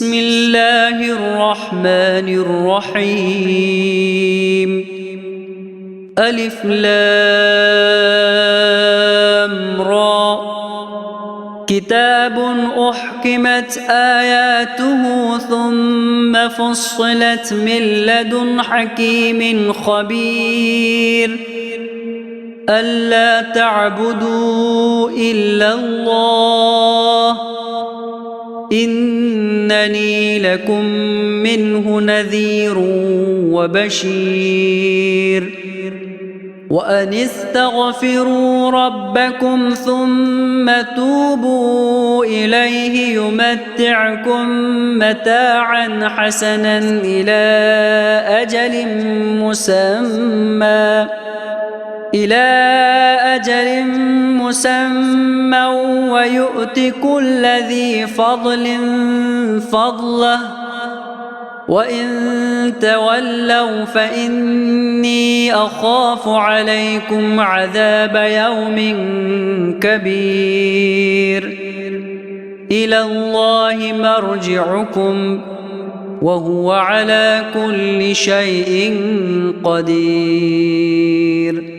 بسم الله الرحمن الرحيم ألف لام را كتاب أحكمت آياته ثم فصلت من لدن حكيم خبير ألا تعبدوا إلا الله إنني لكم منه نذير وبشير وأن استغفروا ربكم ثم توبوا إليه يمتعكم متاعا حسنا إلى أجل مسمى ويؤت كل ذي فضل فضله وإن تولوا فإني أخاف عليكم عذاب يوم كبير إلى الله مرجعكم وهو على كل شيء قدير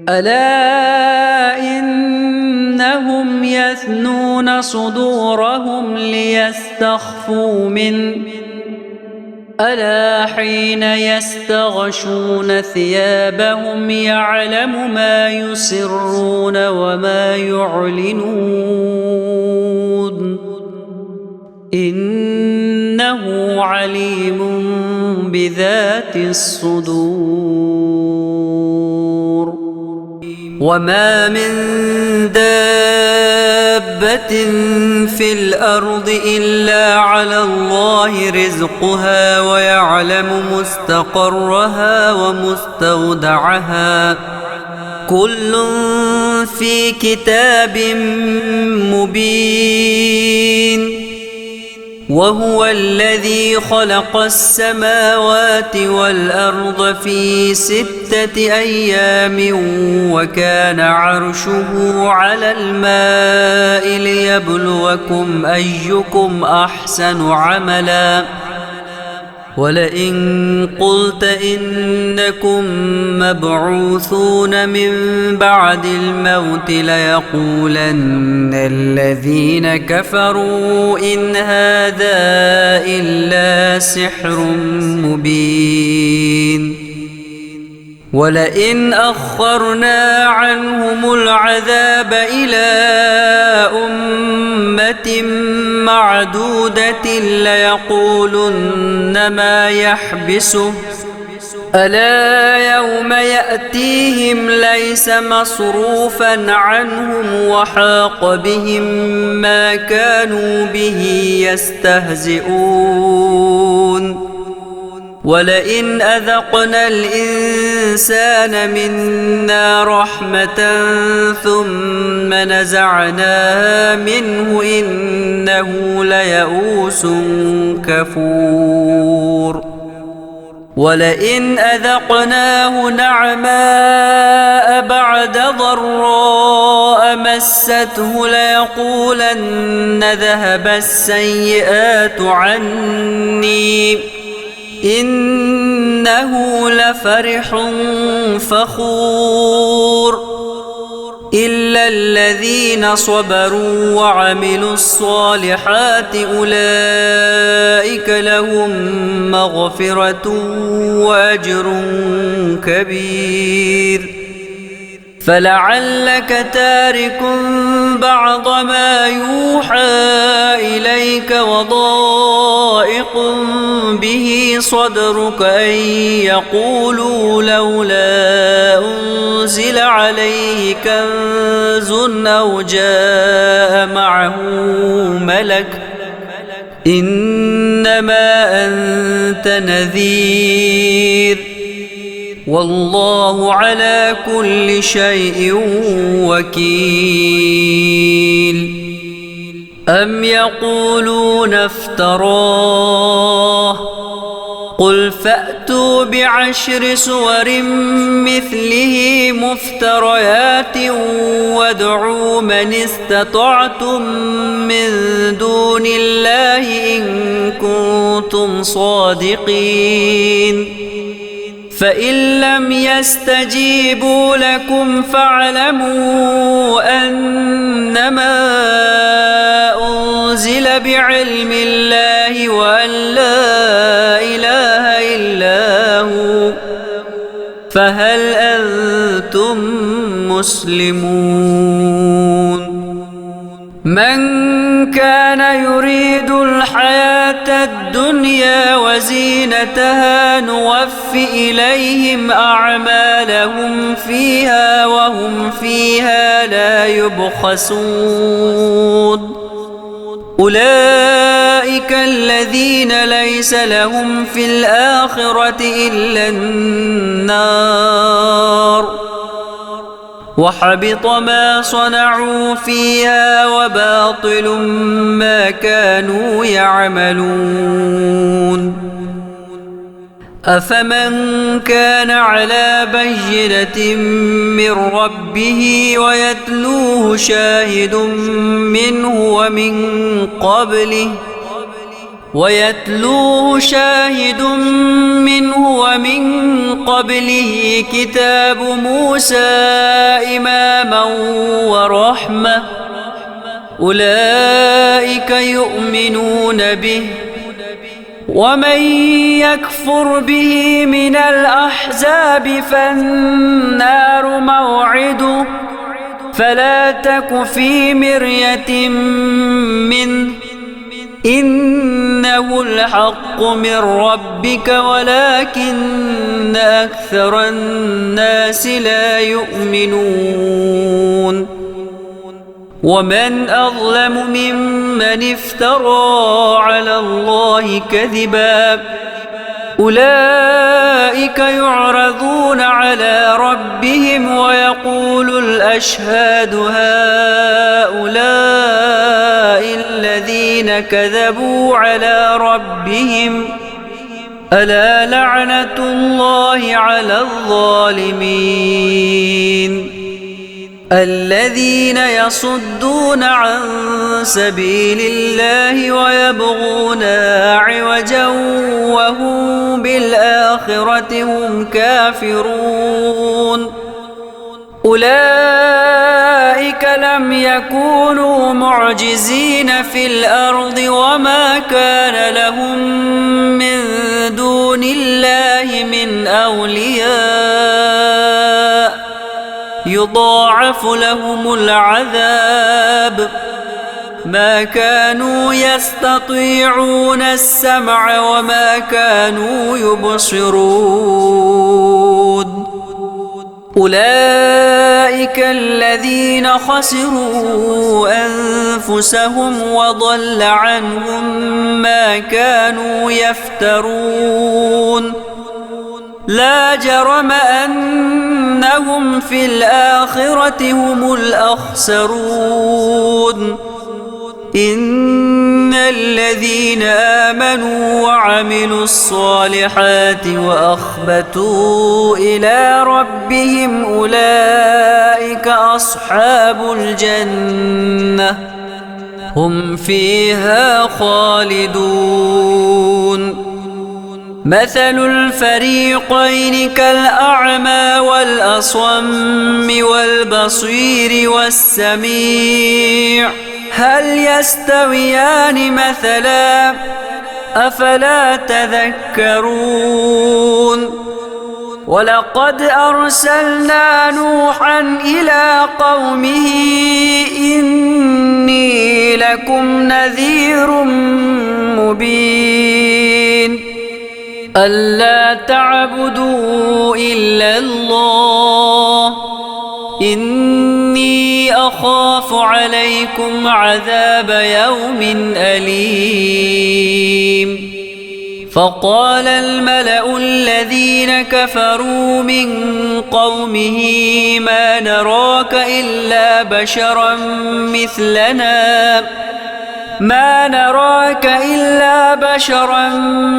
ألا إنهم يثنون صدورهم ليستخفوا منه ألا حين يستغشون ثيابهم يعلم ما يسرون وما يعلنون إنه عليم بذات الصدور وما من دابة في الأرض إلا على الله رزقها ويعلم مستقرها ومستودعها كل في كتاب مبين وهو الذي خلق السماوات والأرض في 6 أيام وكان عرشه على الماء ليبلوكم أيكم أحسن عملا ولئن قلت إنكم مبعوثون من بعد الموت ليقولن الذين كفروا إن هذا إلا سحر مبين ولئن أخرنا عنهم العذاب إلى أمة معدودة ليقولن ما يحبسه ألا يوم يأتيهم ليس مصروفا عنهم وحاق بهم ما كانوا به يستهزئون ولئن أذقنا الإنسان منا رحمة ثم نزعناها منه إنه ليئوس كفور ولئن أذقناه نعماء بعد ضراء مسته ليقولن ذهب السيئات عني إنه لفرح فخور إلا الذين صبروا وعملوا الصالحات أولئك لهم مغفرة وأجر كبير فلعلك تارك بعض ما يوحى إليك وضائق به صدرك أن يقولوا لولا أنزل عليه كنز أو جاء معه ملك إنما أنت نذير والله على كل شيء وكيل أم يقولون افتراه قل فأتوا بعشر سور مثله مفتريات وادعوا من استطعتم من دون الله إن كنتم صادقين فإن لم يستجيبوا لكم فاعلموا أنما أنزل بعلم الله وأن لا إله إلا هو فهل أنتم مسلمون من كان يريد الحياة الدنيا وزينتها نوف إليهم أعمالهم فيها وهم فيها لا يبخسون أولئك الذين ليس لهم في الآخرة إلا النار وحبط ما صنعوا فيها وباطل ما كانوا يعملون أفمن كان على بينة من ربه ويتلوه شاهد منه ومن قبله كتاب موسى إماما ورحمة أولئك يؤمنون به ومن يكفر به من الأحزاب فالنار موعده فلا تك في مرية منه إنه الحق من ربك ولكن أكثر الناس لا يؤمنون ومن أظلم ممن افترى على الله كذبا أولئك يعرضون على ربهم ويقول الأشهاد هؤلاء الذين كذبوا على ربهم ألا لعنة الله على الظالمين الذين يصدون عن سبيل الله ويبغونها عوجا وهم بالآخرة هم كافرون أولئك لم يكونوا معجزين في الأرض وما كان لهم من دون الله من أولياء يضاعف لهم العذاب ما كانوا يستطيعون السمع وما كانوا يبصرون أولئك الذين خسروا أنفسهم وضل عنهم ما كانوا يفترون لا جرم أنهم في الآخرة هم الأخسرون إن الذين آمنوا وعملوا الصالحات وأخبتوا إلى ربهم أولئك أصحاب الجنة هم فيها خالدون مثل الفريقين كالأعمى والأصم والبصير والسميع هل يستويان مثلا أفلا تذكرون ولقد أرسلنا نوحا إلى قومه إني لكم نذير مبين ألا تعبدوا إلا الله إني أخاف عليكم عذاب يوم أليم فقال الملأ الذين كفروا من قومه ما نراك إلا بشرا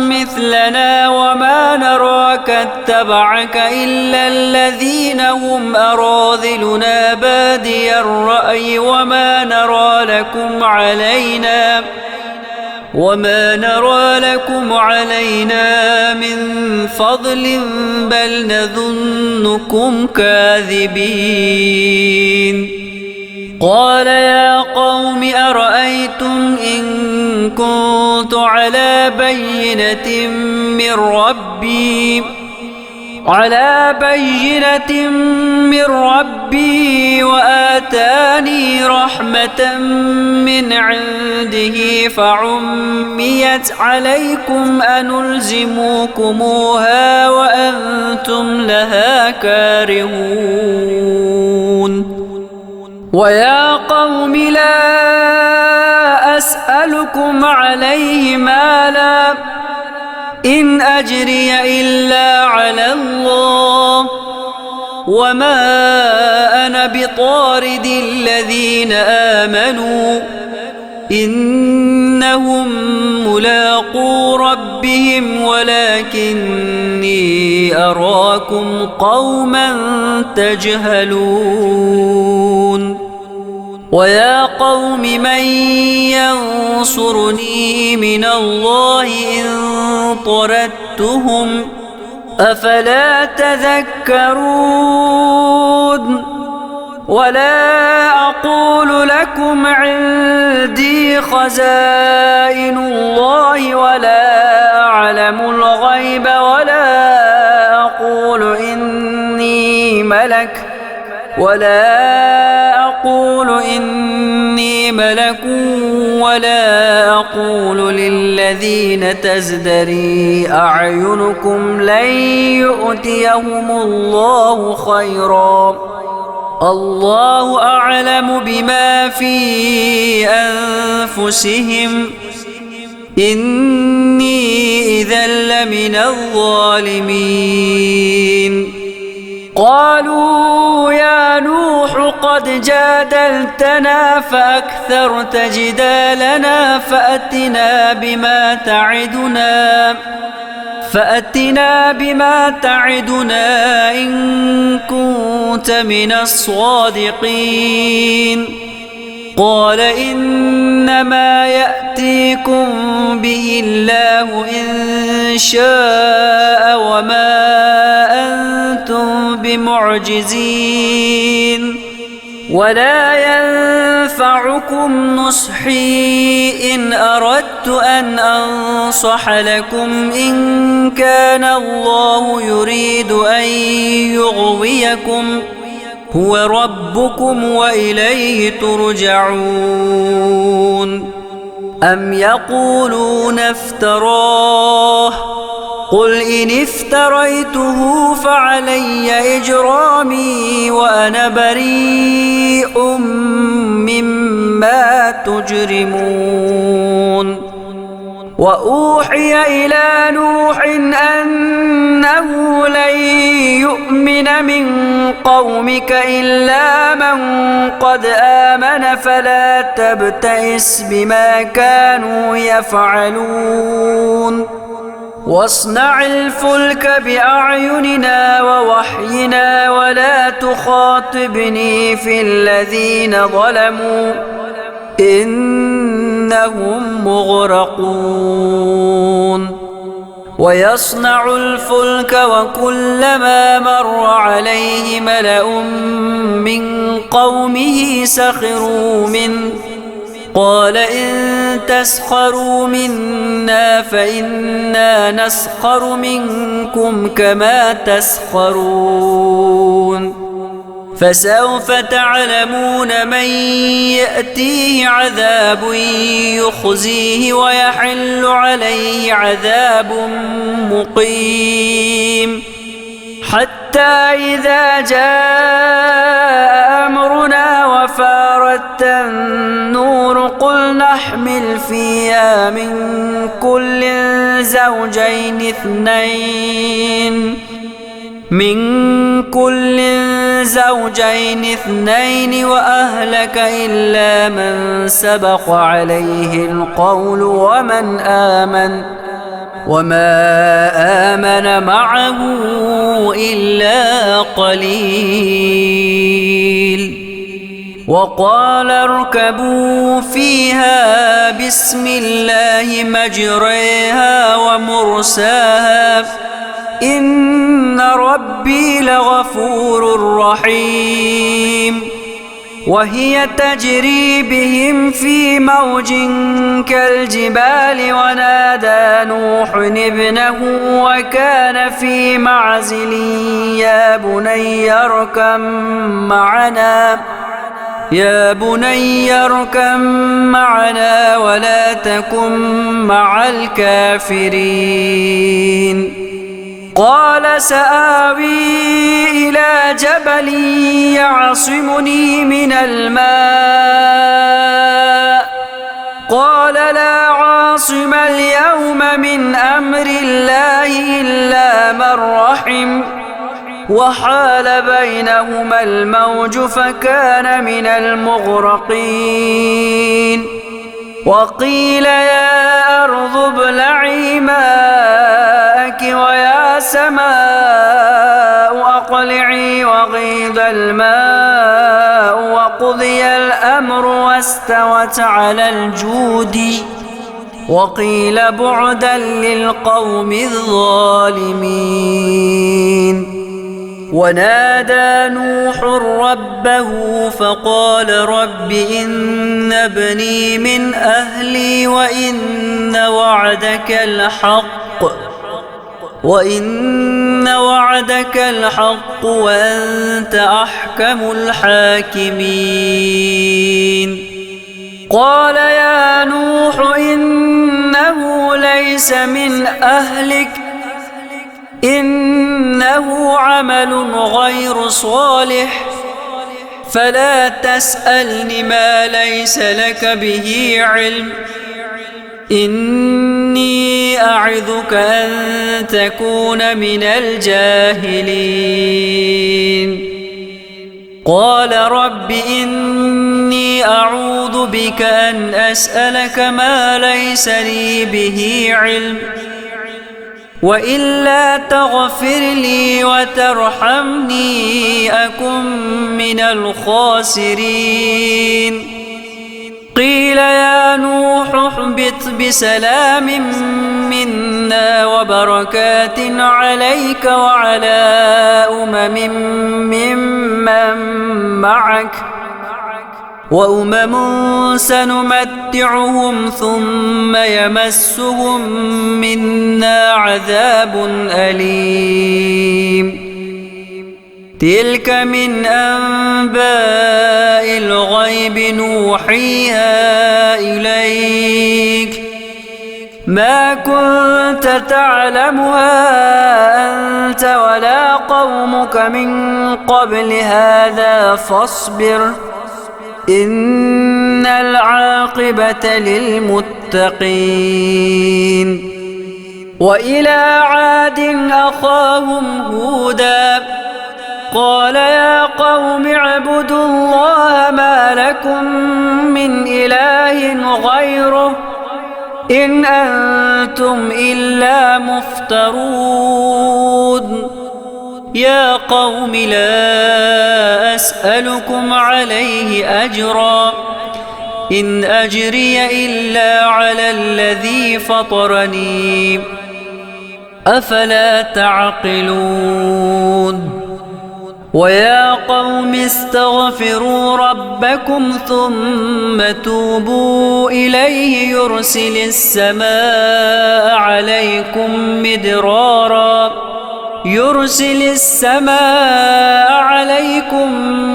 مثلنا وما نراك اتبعك إلا الذين هم أراذلنا بادي الرأي وما نرى لكم علينا من فضل بل نظنكم كاذبين. قال يا قوم أرأيتم إن كنت على بينة من ربي وآتاني رحمة من عنده فعميت عليكم أنلزموكموها وأنتم لها كارهون. ويا قوم لا أسألكم عليه مالا إن أجري إلا على الله وما أنا بطارد الذين آمنوا إنهم ملاقو ربهم ولكني أراكم قوما تجهلون. ويا قوم من ينصرني من الله إن طردتهم أفلا تذكرون. ولا أقول لكم عندي خزائن الله ولا أعلم الغيب ولا أقول إني ملك ولا أقول للذين تزدري أعينكم لن يؤتيهم الله خيرا الله أعلم بما في أنفسهم إني إذا لمن الظالمين. قالوا يا نوح قد جادلتنا فأكثرت جدالنا فأتنا بما تعدنا إن كنت من الصادقين. قال إنما يأتيكم به الله إن شاء وما أنتم بمعجزين ولا ينفعكم نصحي إن أردت أن أنصح لكم إن كان الله يريد أن يغويكم هو ربكم وإليه ترجعون. أم يقولون افتراه قل إن افتريته فعلي إجرامي وأنا بريء مما تجرمون. وأوحي إلى نوح أنه لن يؤمن من قومك إلا من قد آمن فلا تبتئس بما كانوا يفعلون. واصنع الفلك بأعيننا ووحينا ولا تخاطبني في الذين ظلموا إنهم مغرقون. ويصنع الفلك وكلما مر عليه ملأ من قومه سخروا منه قال إن تسخروا منا فإنا نسخر منكم كما تسخرون. فسوف تعلمون من يأتيه عذاب يخزيه ويحل عليه عذاب مقيم. حتى إذا جاء أمرنا وفارت النور قل نحمل فيها من كل زوجين اثنين من كل زوجين اثنين وأهلك إلا من سبق عليه القول وما آمن معه إلا قليل. وقال اركبوا فيها بسم الله مجريها ومرساها إن ربي لغفور رحيم. وهي تجري بهم في موج كالجبال ونادى نوح ابنه وكان في معزل يا بني اركب معنا ولا تكن مع الكافرين. قال سآوي إلى جبل يعصمني من الماء قال لا عاصم اليوم من أمر الله إلا من رحم وحال بينهما الموج فكان من المغرقين. وقيل يا أرض ابلعي ماءك ويا سماء أقلعي وغيض الماء وقضي الأمر واستوت على الجود وقيل بعدا للقوم الظالمين. ونادى نوح ربه فقال رب إن ابني من أهلي وإن وعدك الحق وأنت أحكم الحاكمين. قال يا نوح إنه ليس من أهلك إنه عمل غير صالح فلا تسألني ما ليس لك به علم إني أعظك أن تكون من الجاهلين. قال رب إني أعوذ بك أن أسألك ما ليس لي به علم وإلا تغفر لي وترحمني أكن من الخاسرين. قيل يا نوح اهبط بسلام منا وبركات عليك وعلى ممن معك وأمم سنمتعهم ثم يمسهم منا عذاب أليم. تلك من أنباء الغيب نوحيها إليك ما كنت تعلمها أنت ولا قومك من قبل هذا فاصبر إن العاقبة للمتقين. وإلى عاد أخاهم هودا قال يا قوم اعبدوا الله ما لكم من إله غيره إن أنتم إلا مفترون. يا قوم لا أسألكم عليه أجرا إن أجري إلا على الذي فطرني أفلا تعقلون. ويا قوم استغفروا ربكم ثم توبوا إليه يرسل السماء عليكم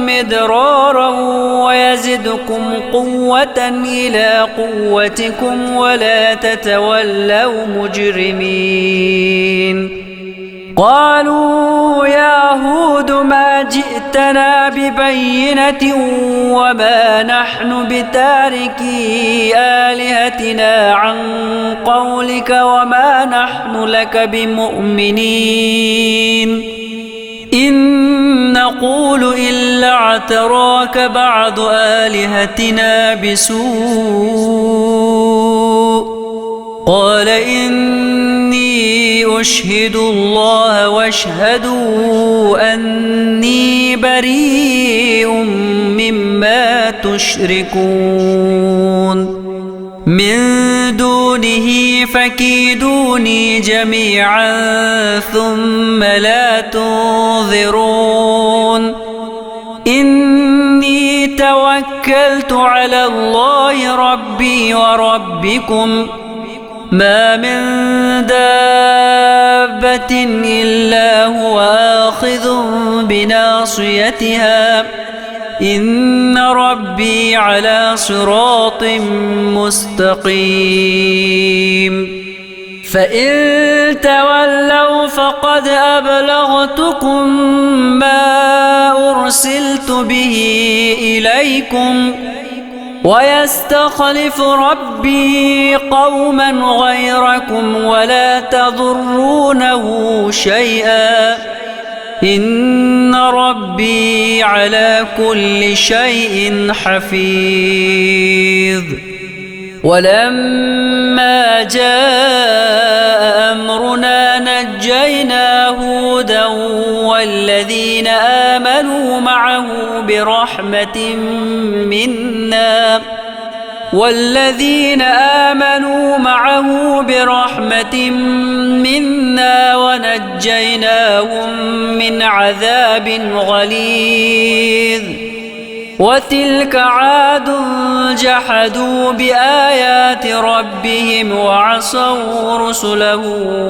مدرارا ويزدكم قوة إلى قوتكم ولا تتولوا مجرمين. قالوا يا هود ما جئتنا ببينة وما نحن بتاركي آلهتنا عن قولك وما نحن لك بمؤمنين. إن نقول إلا اعتراك بعض آلهتنا بسوء قال إني أشهد الله واشهدوا أني بريء مما تشركون من دونه فكيدوني جميعا ثم لا تنظرون إني توكلت على الله ربي وربكم ما من دابة إلا هو آخذ بناصيتها إن ربي على صراط مستقيم فإن تولوا فقد أبلغتكم ما أرسلت به إليكم ويستخلف ربي قوما غيركم ولا تضرونه شيئا إن ربي على كل شيء حفيظ ولما جاء أمرنا نجينا هودا والذين آمنوا معه برحمة منا ونجيناهم من عذاب غليظ وتلك عاد جحدوا بآيات ربهم وعصوا رسله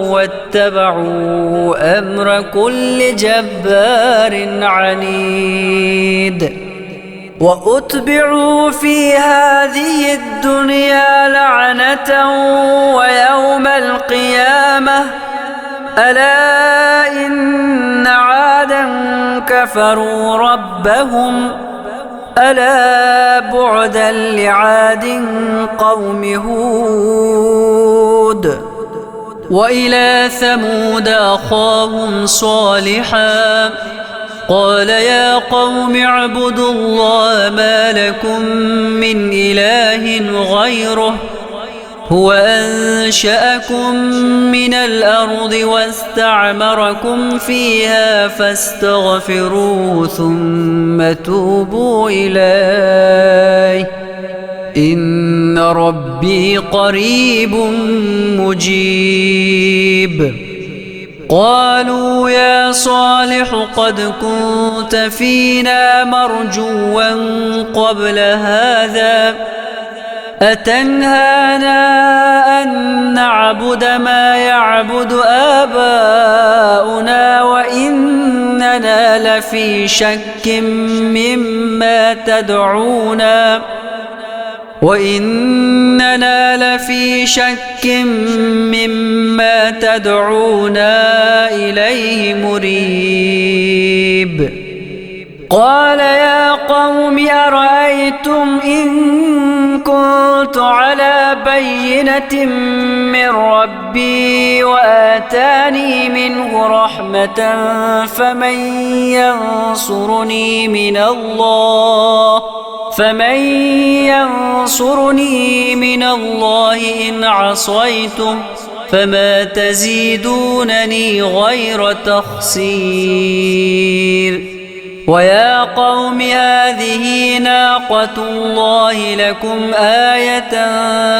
واتبعوا أمر كل جبار عنيد وأتبعوا في هذه الدنيا لعنة ويوم القيامة ألا إن عادا كفروا ربهم ألا بعدا لعاد قوم هود وإلى ثمود أخاهم صالحا قال يا قوم اعبدوا الله ما لكم من إله غيره هو أنشأكم من الأرض واستعمركم فيها فاستغفروه ثم توبوا إليه إن ربي قريب مجيب قالوا يا صالح قد كنت فينا مرجوا قبل هذا أتنهانا أن نعبد ما يعبد آباؤنا وإننا لفي شك مما تدعونا إليه مريب قال يا قوم أرأيتم إن كنت على بينة من ربي وآتاني منه رحمة فمن ينصرني من الله إن عصيته فما تزيدونني غير تخسير ويا قوم هذه ناقة الله لكم آية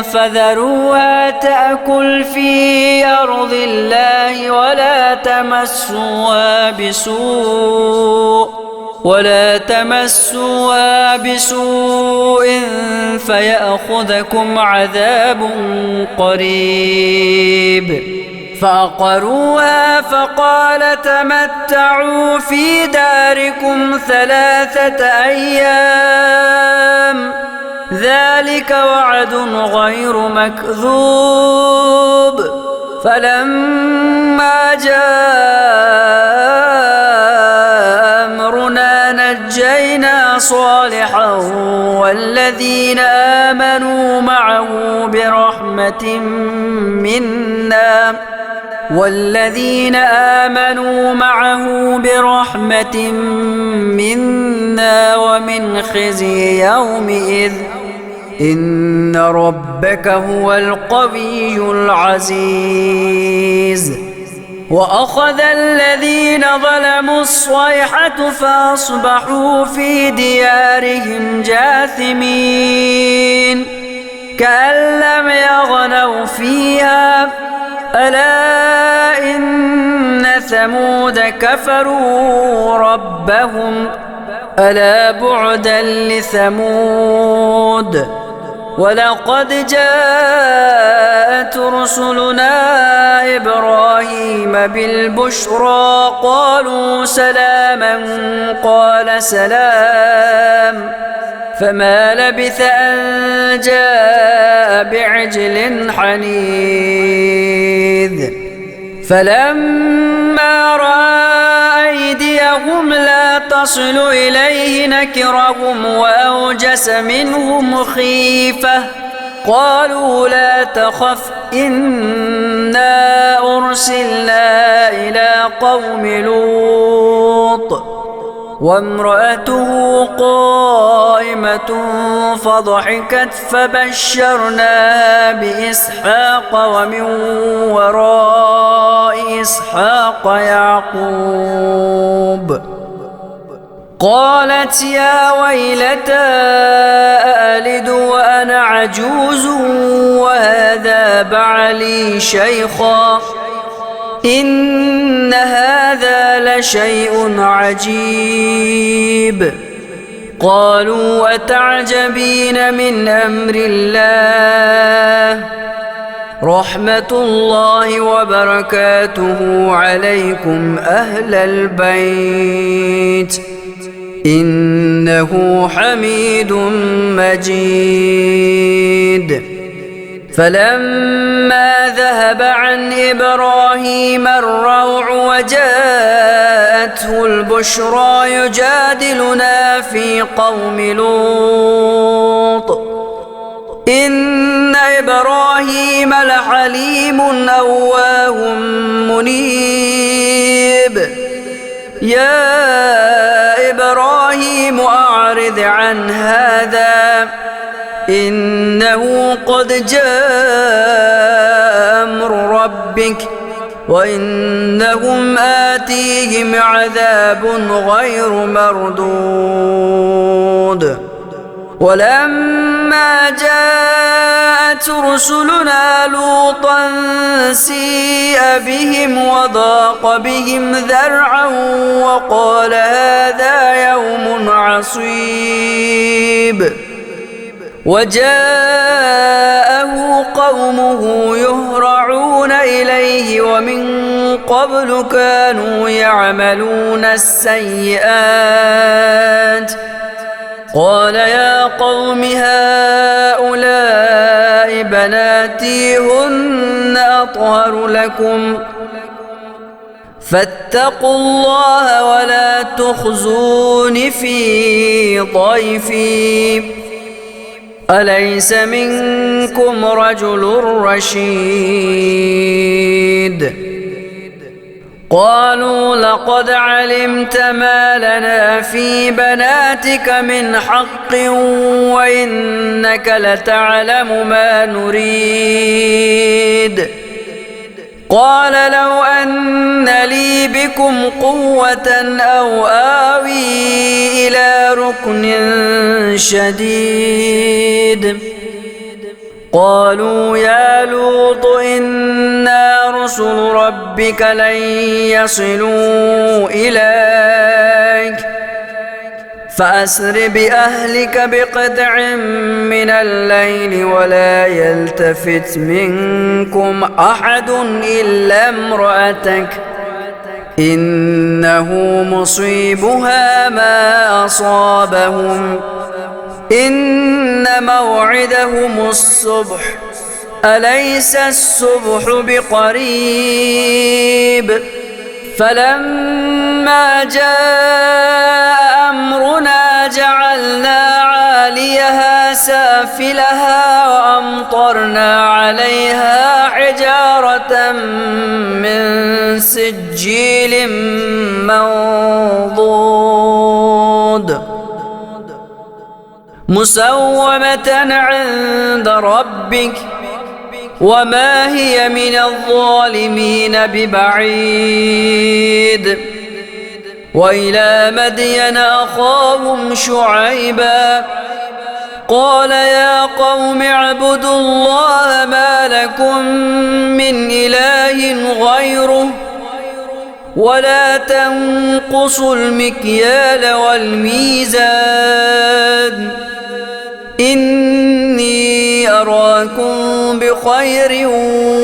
فذروها تأكل في أرض الله ولا تمسوها بسوء فيأخذكم عذاب قريب فعقروها فقال تمتعوا في داركم 3 أيام ذلك وعد غير مكذوب فلما جاء أمرنا نجينا صالحا والذين آمنوا معه برحمة منا والذين آمنوا معه برحمة منا ومن خزي يومئذ إن ربك هو القوي العزيز وأخذ الذين ظلموا الصيحة فأصبحوا في ديارهم جاثمين كأن لم يغنوا فيها ألا إن ثمود كفروا ربهم ألا بعدا لثمود ولقد جاءت رسلنا إبراهيم بالبشرى قالوا سلاما قال سلام فما لبث أن جاء بعجل حنيذ فلما رأى أيديهم لا تصل إليه نكرهم وأوجس منهم خيفة قالوا لا تخف إنا أرسلنا إلى قوم لوط وامرأته قائمة فضحكت فبشرناها بإسحاق ومن وراء إسحاق يعقوب قالت يا ويلتى أألد وأنا عجوز وهذا بعلي شيخا إن هذا لشيء عجيب قالوا أتعجبين من أمر الله رحمة الله وبركاته عليكم أهل البيت إنه حميد مجيد فلما ذهب عن إبراهيم الروع وجاءته البشرى يجادلنا في قوم لوط إن إبراهيم لحليم أواه منيب يا إبراهيم أعرض عن هذا إنه قد جاء أمر ربك وإنهم آتيهم عذاب غير مردود ولما جاءت رسلنا لوطا سيء بهم وضاق بهم ذرعا وقال هذا يوم عصيب وجاءه قومه يهرعون إليه ومن قبل كانوا يعملون السيئات قال يا قوم هؤلاء بناتي هن أطهر لكم فاتقوا الله ولا تخزون في ضيفي أليس منكم رجل رشيد قالوا لقد علمت ما لنا في بناتك من حق وإنك لتعلم ما نريد قال لو أن لي بكم قوة أو آوي إلى ركن شديد قالوا يا لوط إنا رسل ربك لن يصلوا إليك فأسر بأهلك بقطع من الليل ولا يلتفت منكم أحد إلا امرأتك إنه مصيبها ما أصابهم إن موعدهم الصبح أليس الصبح بقريب فلما جاء أمرنا جعلنا عاليها سافلها وأمطرنا عليها حجارة من سجيل منضود مسومة عند ربك وما هي من الظالمين ببعيد. وإلى مدين أخاهم شعيبا قال يا قوم اعبدوا الله ما لكم من إله غيره ولا تنقصوا المكيال والميزان إني أراكم بخير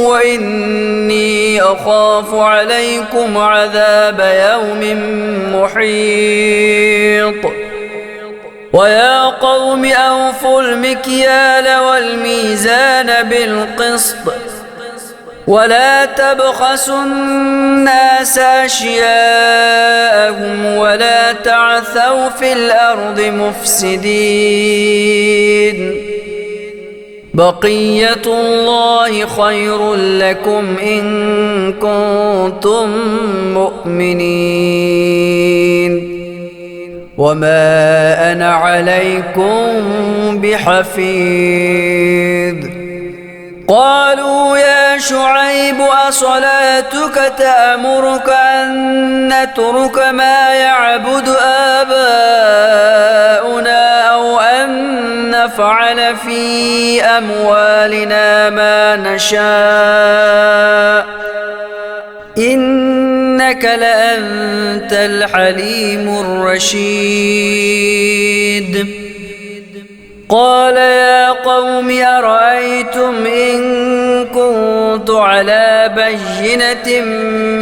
وإني أخاف عليكم عذاب يوم محيط. ويا قوم أوفوا المكيال والميزان بالقسط ولا تبخسوا الناس أشياءهم ولا تعثوا في الأرض مفسدين. بقية الله خير لكم إن كنتم مؤمنين وما أنا عليكم بحفيظ. قالوا يا شعيب أصلاتك تأمرك أن نترك ما يعبد آباؤنا أو أن نفعل في أموالنا ما نشاء إنك لأنت الحليم الرشيد. قال يا قوم أرأيتم إن كنت على بينة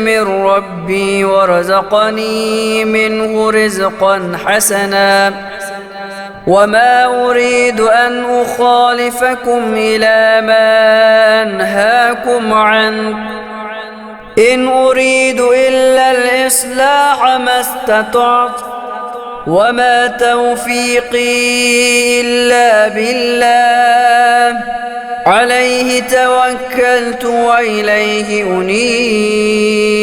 من ربي ورزقني منه رزقا حسنا وما أريد أن أخالفكم إلى ما أنهاكم عنه إن أريد إلا الإصلاح ما استطعت وما توفيقي إلا بالله عليه توكلت وإليه أنيب.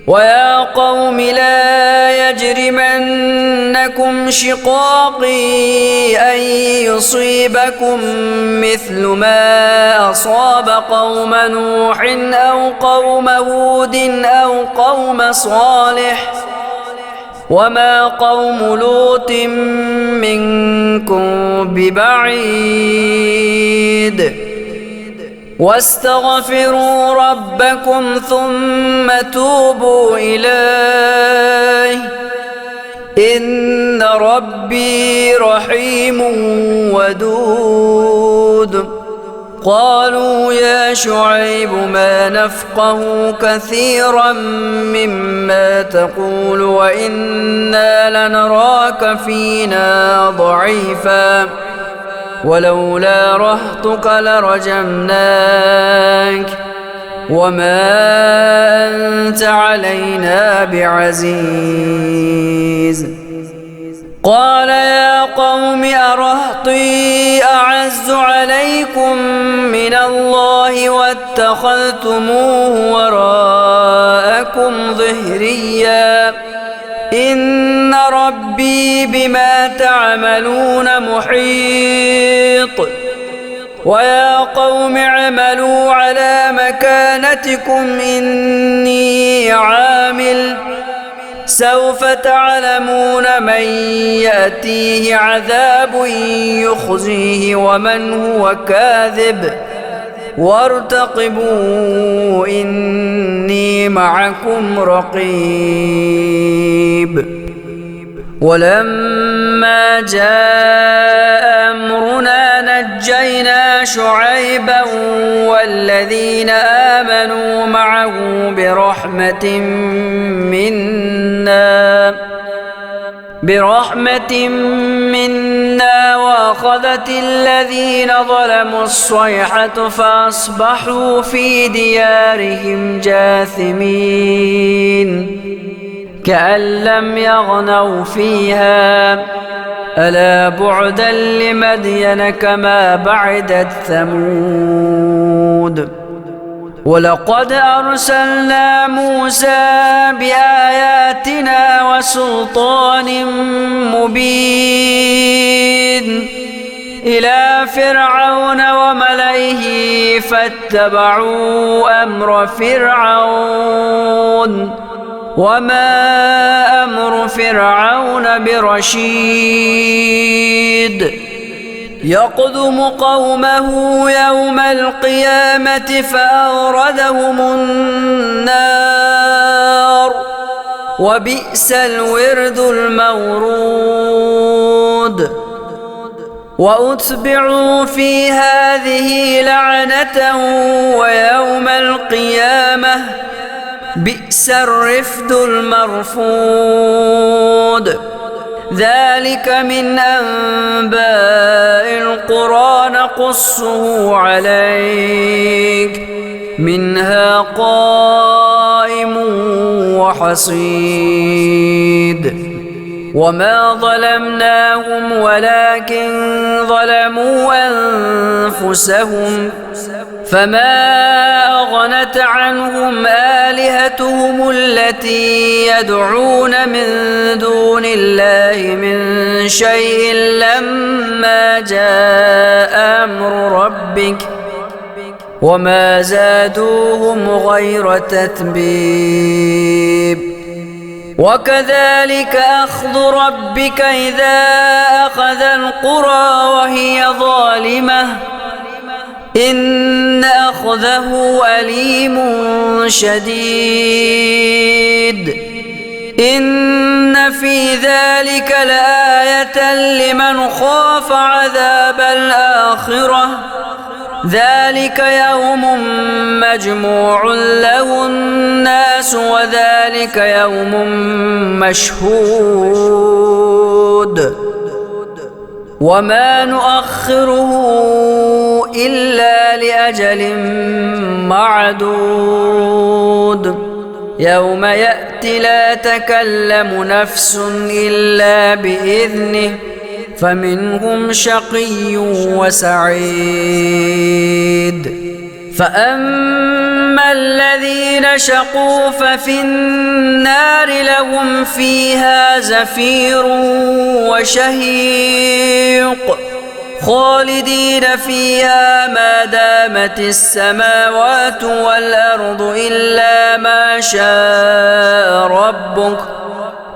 ويا قوم لا يجرمنكم شقاقي أن يصيبكم مثل ما أصاب قوم نوح أو قوم هود أو قوم صالح وما قوم لوط منكم ببعيد. واستغفروا ربكم ثم توبوا إليه إن ربي رحيم ودود. قالوا يا شعيب ما نفقه كثيرا مما تقول وإنا لنراك فينا ضعيفا ولولا رهطك لرجمناك وما أنت علينا بعزيز. قال يا قوم أرهطي أعز عليكم من الله واتخذتموه وراءكم ظهريا إن ربي بما تعملون محيط. ويا قوم اعملوا على مكانتكم إني عامل سوف تعلمون من يأتيه عذاب يخزيه ومن هو كاذب وارتقبوا إني معكم رقيب. ولما جاء أمرنا نجينا شعيبا والذين آمنوا معه برحمة منا وأخذت الذين ظلموا الصيحة فأصبحوا في ديارهم جاثمين كأن لم يغنوا فيها ألا بعدا لمدين كما بعدت ثمود. ولقد أرسلنا موسى بآياتنا وسلطان مبين إلى فرعون وملئه فاتبعوا أمر فرعون وما أمر فرعون برشيد يقدم قومه يوم القيامة فأوردهم النار وبئس الورد المورود وأتبعوا في هذه لعنة ويوم القيامة بئس الرفد المرفود ذلك من أنباء القرى نقصه عليك منها قائم وحصيد وما ظلمناهم ولكن ظلموا أنفسهم فما أغنت عنهم آلهتهم التي يدعون من دون الله من شيء لما جاء أمر ربك وما زادوهم غير تتبيب وكذلك أخذ ربك إذا أخذ القرى وهي ظالمة إن أخذه أليم شديد إن في ذلك لآية لمن خاف عذاب الآخرة ذلك يوم مجموع له الناس وذلك يوم مشهود وما نؤخره إلا لأجل معدود يوم يأتي لا تكلم نفس إلا بإذنه فمنهم شقي وسعيد فأما الذين شقوا ففي النار لهم فيها زفير وشهيق خالدين فيها ما دامت السماوات والأرض إلا ما شاء ربك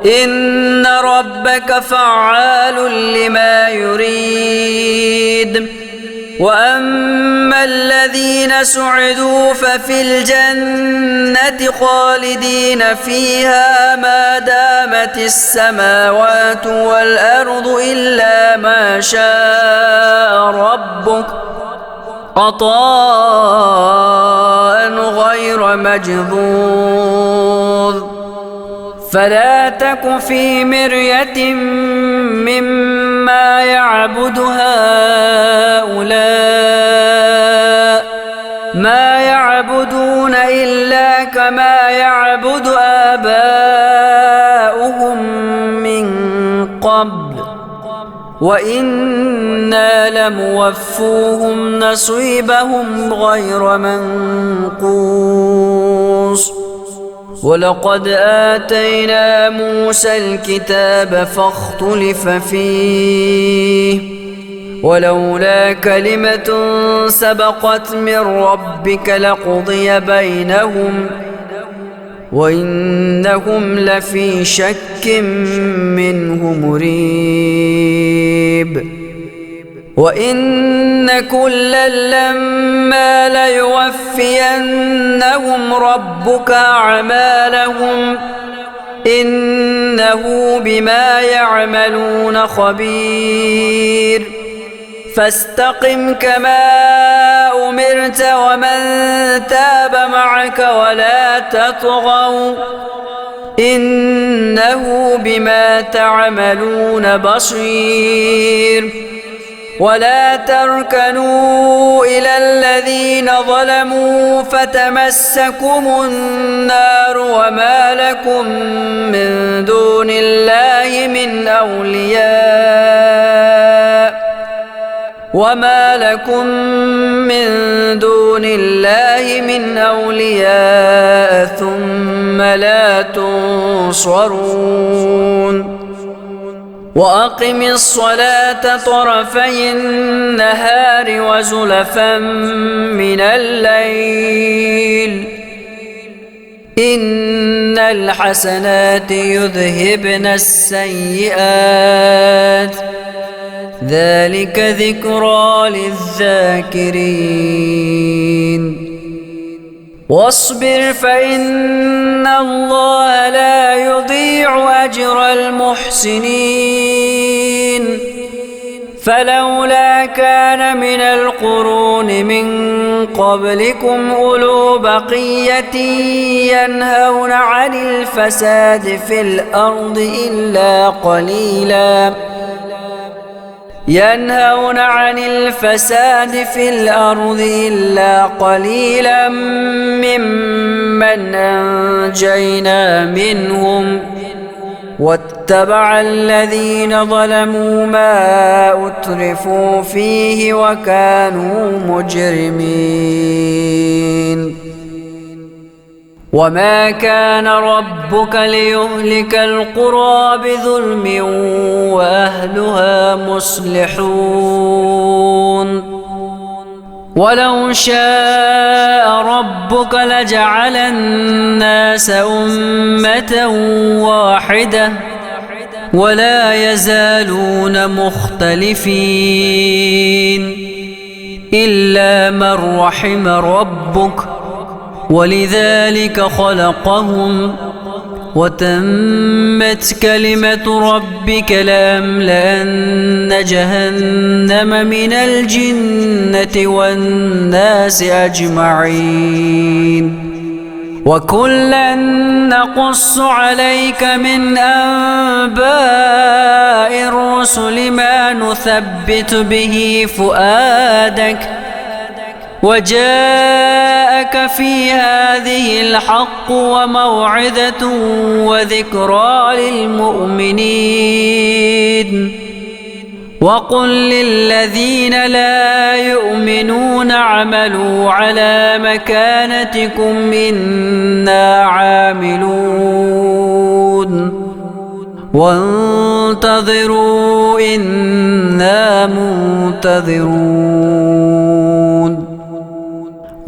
إن ربك فعال لما يريد وأما الذين سعدوا ففي الجنة خالدين فيها ما دامت السماوات والأرض إلا ما شاء ربك عطاء غير مجذوذ فلا تك في مرية مما يعبد هؤلاء ما يعبدون إلا كما يعبد آباؤهم من قبل وإنا لموفوهم نصيبهم غير منقوص ولقد آتينا موسى الكتاب فاختلف فيه ولولا كلمة سبقت من ربك لقضي بينهم وإنهم لفي شك منه مريب وإن كلا لما ليوفينهم ربك أعمالهم إنه بما يعملون خبير فاستقم كما أمرت ومن تاب معك ولا تطغوا إنه بما تعملون بصير ولا تركنوا إلى الذين ظلموا فتمسكم النار وما لكم من دون الله من أولياء وما لكم من دون الله من أولياء ثم لا تنصرون وأقم الصلاة طرفي النهار وزلفا من الليل إن الحسنات يذهبن السيئات ذلك ذكرى للذاكرين واصبر فإن الله لا يضيع أجر المحسنين فلولا كان من القرون من قبلكم أولو بقية ينهون عن الفساد في الأرض إلا قليلا ممن أنجينا منهم واتبع الذين ظلموا ما أترفوا فيه وكانوا مجرمين وما كان ربك ليهلك القرى بظلم وأهلها مصلحون ولو شاء ربك لجعل الناس أمة واحدة ولا يزالون مختلفين إلا من رحم ربك ولذلك خلقهم وتمت كلمة ربك لأملأن جهنم من الجنة والناس أجمعين وكلا نقص عليك من أنباء الرسل ما نثبت به فؤادك وجاءك في هذه الحق وموعظة وذكرى للمؤمنين وقل للذين لا يؤمنون اعملوا على مكانتكم إنا عاملون وانتظروا إنا منتظرون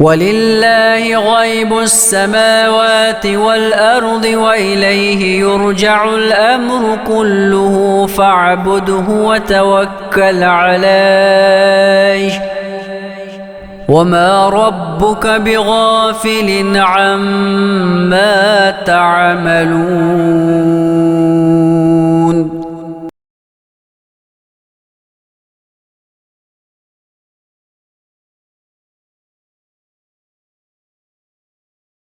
ولله غيب السماوات والأرض وإليه يرجع الأمر كله فاعبده وتوكل عليه وما ربك بغافل عما تعملون